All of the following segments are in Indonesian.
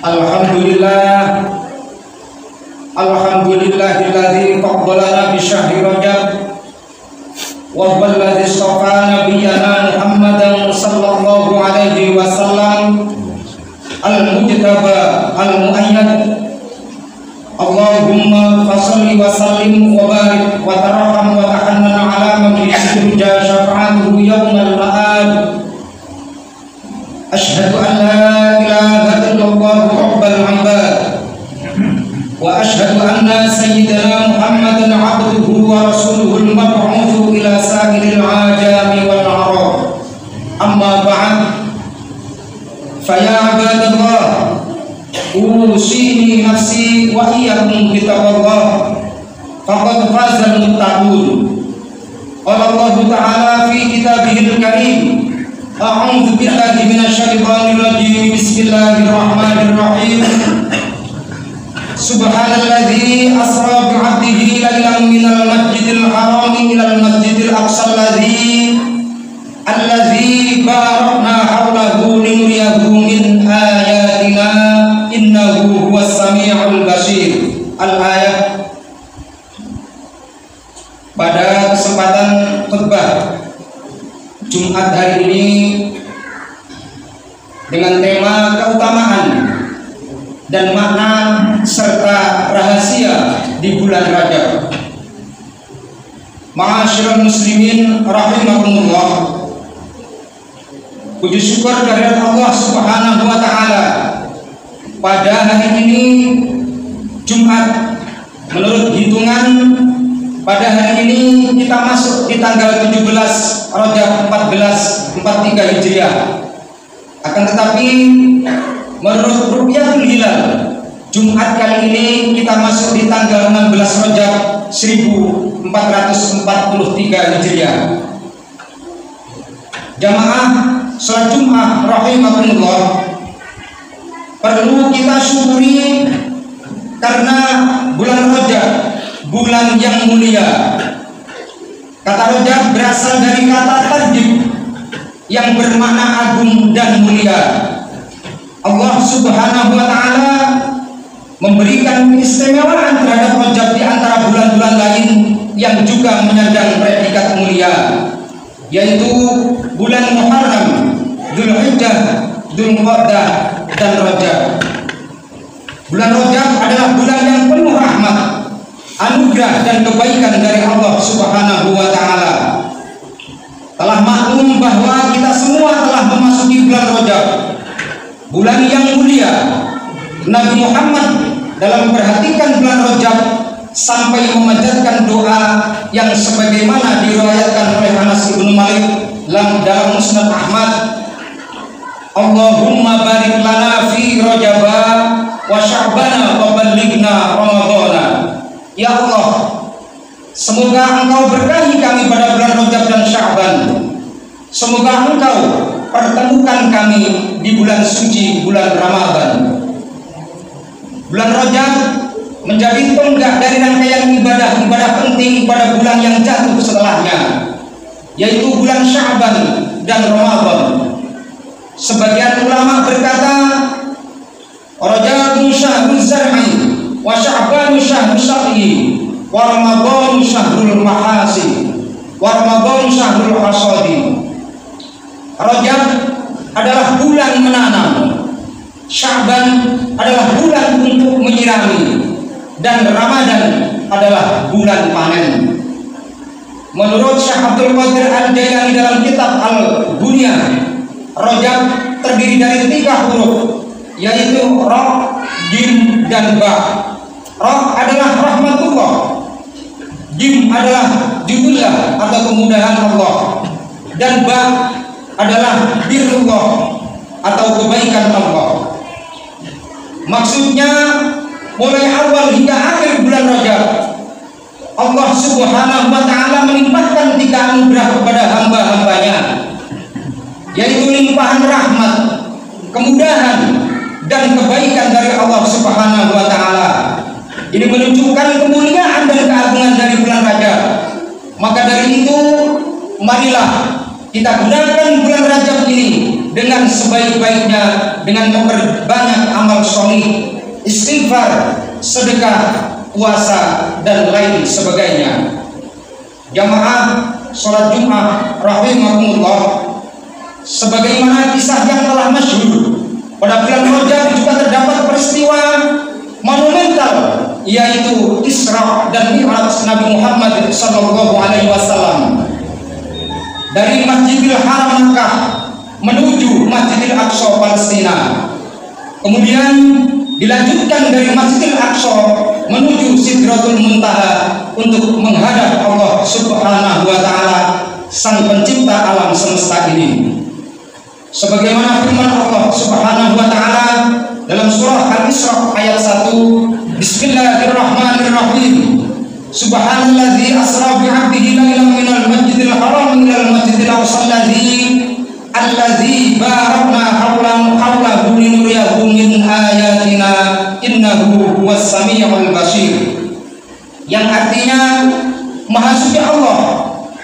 Alhamdulillah, alhamdulillahilladzi faddalana bi syahri Rajab wa huwa alladzi istafa nabiyyana Muhammadan sallallahu alaihi wasallam al-mujtaba al-muayyad. Allahumma fasholli wa sallim wa barik wa tarham wa tahannan ala man yurja syafa'atuhu yaumal ma'ad. Asyhadu an la ilaha illallah rabbal ibad wa asyhadu anna sayyidana Muhammadan abduhu wa rasuluhul mab'utsu ila sa'iril ajami wal a'rab. Amma ba'd, fa ya ibadallah, usini nafsi wa iyyakum bittaqwallah faqad fazal muttaqun. Qala Allah ta'ala fi kitabihil karim, a'udzu billahi minasyaitonir rajim. Bismillahirrahmanirrahim. Subhanalladzi asra bi 'abdihi lailan minal masjidil haram ilal masjidil aqsal alladzi barakna hawlahu linuriyahu min ayatina innahu huwas samiul basir. Al-ayat. Pada kesempatan khutbah Jumat hari ini dengan tema keutamaan dan makna serta rahasia di bulan Rajab. Ma'asyiral muslimin rahimakumullah, puji syukur kehadirat Allah Subhanahu wa taala. Pada hari ini Jumat, menurut hitungan pada hari ini kita masuk di tanggal 17 Rajab 1443 Hijriah. Akan tetapi menurut Ru'yatul Hilal, Jumat kali ini kita masuk di tanggal 16 Rajab 1443 Hijriah. Jamaah salat Jumat rahimakumullah, perlu kita syukuri karena bulan Rajab bulan yang mulia. Kata Rajab berasal dari kata tarjib yang bermakna agung dan mulia. Allah Subhanahu wa taala memberikan keistimewaan terhadap Rajab di antara bulan-bulan lain yang juga menyandang predikat mulia, yaitu bulan Muharram, Dzulhijjah, Dzulqa'dah, dan Rajab. Bulan Rajab adalah bulan yang penuh rahmat, anugerah dan kebaikan dari Allah Subhanahu wa taala. Telah maklum bahwa kita semua telah memasuki bulan Rajab, bulan yang mulia. Nabi Muhammad dalam memperhatikan bulan Rajab sampai memanjatkan doa yang sebagaimana diriwayatkan oleh Anas bin Malik dalam Musnad Ahmad, Allahumma barik lana fi Rajaba wa Sya'bana wa ballighna Ramadhana. Ya Allah, semoga Engkau berkahi kami pada bulan Rajab dan Sya'ban. Semoga Engkau pertemukan kami di bulan suci, bulan Ramadan. Bulan Rajab menjadi tonggak dari rangkaian ibadah penting pada bulan yang jatuh setelahnya, yaitu bulan Sya'ban dan Ramadan. Sebagian ulama berkata, Rajabun syahrul zar'i wa Sya'banu syahrul syaqi wa Ramadhanu syahrul mahasi wa Ramadhanu syahrul hasadi. Rajab adalah bulan menanam, Sya'ban adalah bulan untuk menyirami, dan Ramadan adalah bulan panen. Menurut Syekh Abdul Qadir Al-Jailani dalam kitab Al-Bunya, Rajab terdiri dari 3 huruf, yaitu Ra, Jim, dan Ba. Ra adalah rahmatullah, Jim adalah judullah atau kemudahan Allah, dan Ba adalah birrullah atau kebaikan Allah. Maksudnya mulai awal hingga akhir bulan Rajab, Allah Subhanahu wa taala melimpahkan 3 anugerah kepada hamba-hambanya, yaitu limpahan rahmat, kemudahan, dan kebaikan dari Allah Subhanahu wa taala. Ini menunjukkan kemuliaan dan keagungan dari bulan Rajab. Maka dari itu, marilah kita gunakan bulan Rajab ini dengan sebaik-baiknya dengan memperbanyak amal solih, istighfar, sedekah, puasa, dan lain sebagainya. Jamaah sholat Jumat rahimakumullah, sebagaimana kisah yang telah masyhur, pada bulan Rajab juga terdapat peristiwa monumental, yaitu Isra dan Mi'raj Nabi Muhammad sallallahu alaihi wasallam dari Masjidil Haram Makkah menuju Masjidil Aqsa Palestina. Kemudian dilanjutkan dari Masjidil Aqsa menuju Sidratul Muntaha untuk menghadap Allah Subhanahu wa taala, Sang Pencipta alam semesta ini. Sebagaimana firman Allah Subhanahu wa taala dalam surah Al-Isra ayat 1, Bismillahirrahmanirrahim. Subhanalladzi asra bi 'abdihi lailan minal masjidil haram ilal masjidil aqsa alladzi barakna hawlahu linuriyahu min ayatina innahu huwas samiul basir. Yang artinya, Maha Suci Allah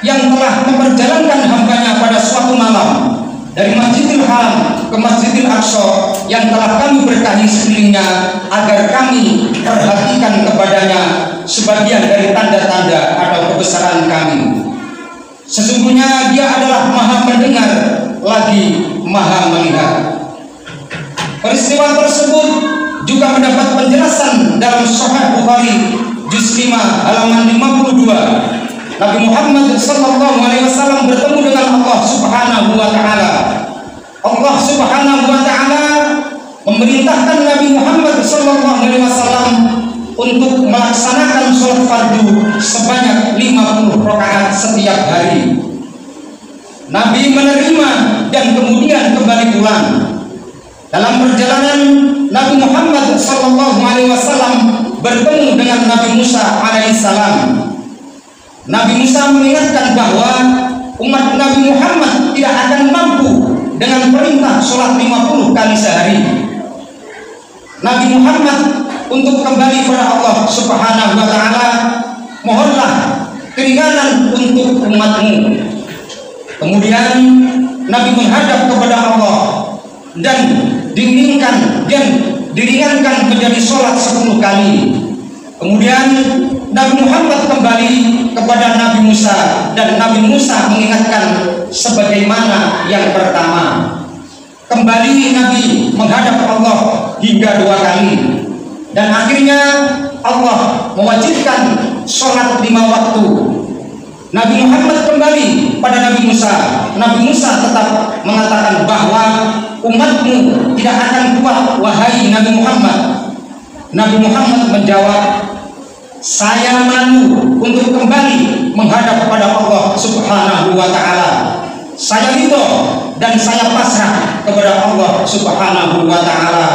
yang telah memperjalankan hambanya pada suatu malam dari Masjidil Haram ke Masjidil Aqsa yang telah kami berkahi sekelilingnya agar kami perhatikan kepadanya sebagian dari tanda-tanda atau kebesaran kami. Sesungguhnya Dia adalah Maha mendengar lagi Maha melihat. Peristiwa tersebut juga mendapat penjelasan dalam Sahih Bukhari juz 5 halaman 52. Nabi Muhammad sallallahu alaihi wasallam bertemu dengan Allah Subhanahu wa taala. Allah Subhanahu wa taala memerintahkan Nabi Muhammad sallallahu alaihi wasallam untuk melaksanakan sholat fardu sebanyak 50 rakaat setiap hari. Nabi menerima dan kemudian kembali pulang. Dalam perjalanan, Nabi Muhammad sallallahu alaihi wasallam bertemu dengan Nabi Musa alaihissalam. Nabi Musa mengingatkan bahwa umat Nabi Muhammad tidak akan mampu dengan perintah sholat 50 kali sehari. Nabi Muhammad untuk kembali kepada Allah Subhanahu wa taala, mohonlah keringanan untuk umatmu. Kemudian Nabi menghadap kepada Allah dan diringankan menjadi sholat 10 kali. Kemudian Nabi Muhammad kembali kepada Nabi Musa dan Nabi Musa mengingatkan sebagaimana yang pertama. Kembali Nabi menghadap Allah hingga 2 kali. Dan akhirnya Allah mewajibkan sholat 5 waktu. Nabi Muhammad kembali pada Nabi Musa. Nabi Musa tetap mengatakan bahwa umatmu tidak akan kuat, wahai Nabi Muhammad. Nabi Muhammad menjawab, saya malu untuk kembali menghadap kepada Allah Subhanahu wa taala. Saya ridho dan saya pasrah kepada Allah Subhanahu wa taala.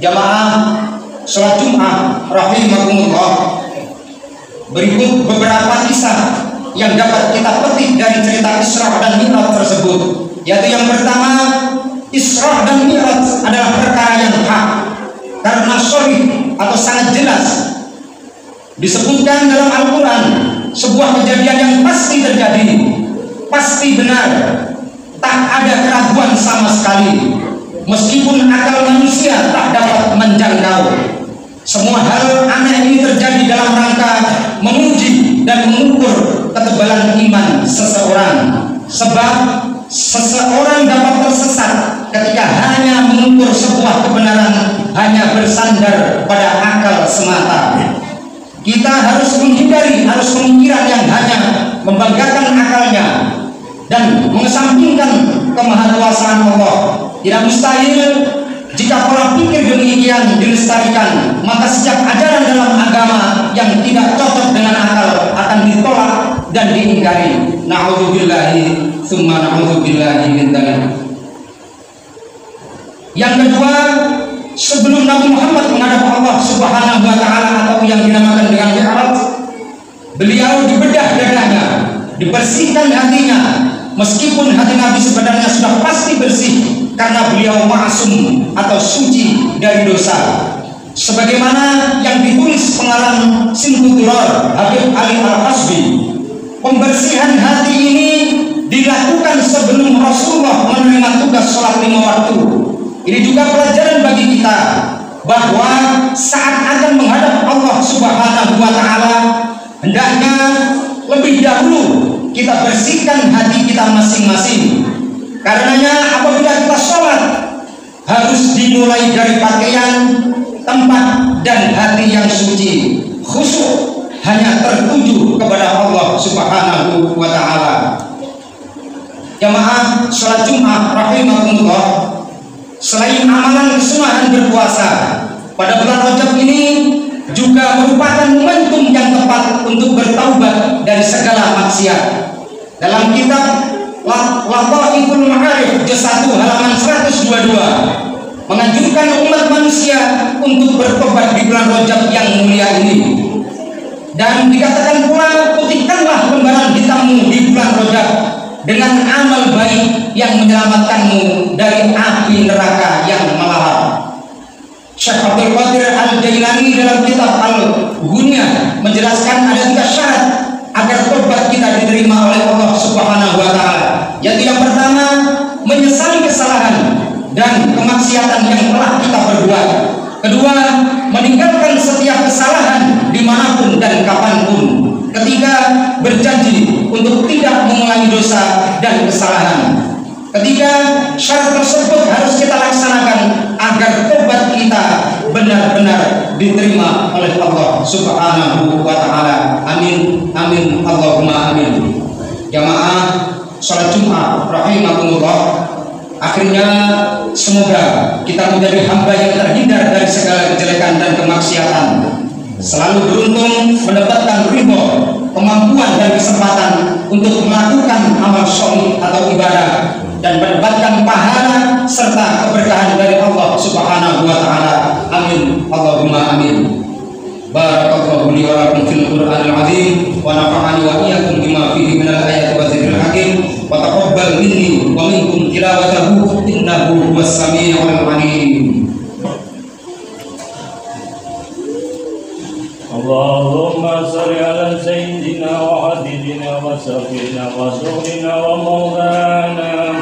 Jamaah sholat Jumat rahimakumullah, berikut beberapa kisah yang dapat kita petik dari cerita Isra dan Mi'raj tersebut. Yaitu yang pertama, Isra dan Mi'raj adalah perkara yang hak karena sahih atau sangat jelas disebutkan dalam Al-Quran, sebuah kejadian yang pasti terjadi, pasti benar, tak ada keraguan sama sekali, meskipun akal manusia tak dapat menjangkau. Semua hal aneh ini terjadi dalam rangka menguji dan mengukur ketebalan iman seseorang. Sebab seseorang dapat tersesat ketika hanya mengukur sebuah kebenaran hanya bersandar pada akal semata. Kita harus menghindari pemikiran yang hanya membanggakan akalnya dan mengesampingkan kemahakuasaan Allah. Tidak mustahil jika pola pikir demikian dilestarikan, maka setiap ajaran dalam agama yang tidak cocok dengan akal akan ditolak dan diingkari. Na'udzubillahi tsumma na'udzubillahi min dzalik. Yang kedua, sebelum Nabi Muhammad menghadap Allah Subhanahu wa taala atau yang dinamakan dengan Mi'raj, beliau dibedah dadanya, dibersihkan hatinya. Meskipun hati Nabi sebenarnya sudah pasti bersih karena beliau ma'sum atau suci dari dosa. Sebagaimana yang ditulis pengarang Sinkuturar Habib Ali Al-Hasbi, pembersihan hati ini dilakukan sebelum Rasulullah menerima tugas sholat 5 waktu. Ini juga pelajaran bagi kita bahwa saat akan menghadap Allah Subhanahu wa Ta'ala, hendaknya lebih dahulu kita bersihkan hati kita masing-masing. Karenanya apabila kita sholat harus dimulai dari pakaian, tempat, dan hati yang suci, khusyuk, hanya tertuju kepada Allah Subhanahu wa Ta'ala. Jamaah sholat Jumat rahimakumullah, selain amalan kesunahan berpuasa pada bulan Rajab ini juga merupakan momentum yang tepat untuk bertaubat dari segala maksiat. Dalam kitab Lataiful Ma'arif juz 1 halaman 122 menganjurkan umat manusia untuk bertobat di bulan Rajab yang mulia ini. Dan dikatakan pula, putihkanlah lembaran hitammu di bulan Rajab dengan amal baik yang menyelamatkanmu dari api neraka yang melahap. Syekh Abdul Qadir Al-Jailani dalam kitab Al-Ghunyah menjelaskan ada 3 syarat agar tobat kita diterima oleh Allah Subhanahu wa Ta'ala. Yaitu yang pertama, menyesali kesalahan dan kemaksiatan yang telah kita perbuat. Kedua, meninggalkan setiap kesalahan dimanapun dan kapanpun. Ketiga, berjanji untuk tidak mengulangi dosa dan kesalahan. Ketiga, syarat tersebut harus kita laksanakan agar tobat kita benar-benar diterima oleh Allah Subhanahu wa Ta'ala. Amin, amin, Allahumma amin. Jamaah sholat Jumat rahimakumullah, akhirnya semoga kita menjadi hamba yang terhindar dari segala kejelekan dan kemaksiatan, selalu beruntung mendapatkan ridho, kemampuan dan kesempatan untuk melakukan amal sholih atau ibadah, dan mendapatkan pahala serta keberkahan dari Allah Subhanahu wa Ta'ala. Amin, Allahumma amin. Barakallahu li wa lakum fil Qur'anil azim wa nafa'ani wa iyyakum bima fihi minal ayati wa dzikril hakim wa taqabbal minni wa minkum tilawatahu innahu huwas samii'ul 'aliim. Allahumma shalli ala sayyidina wa habibina wa safina wa rasulina wa maulana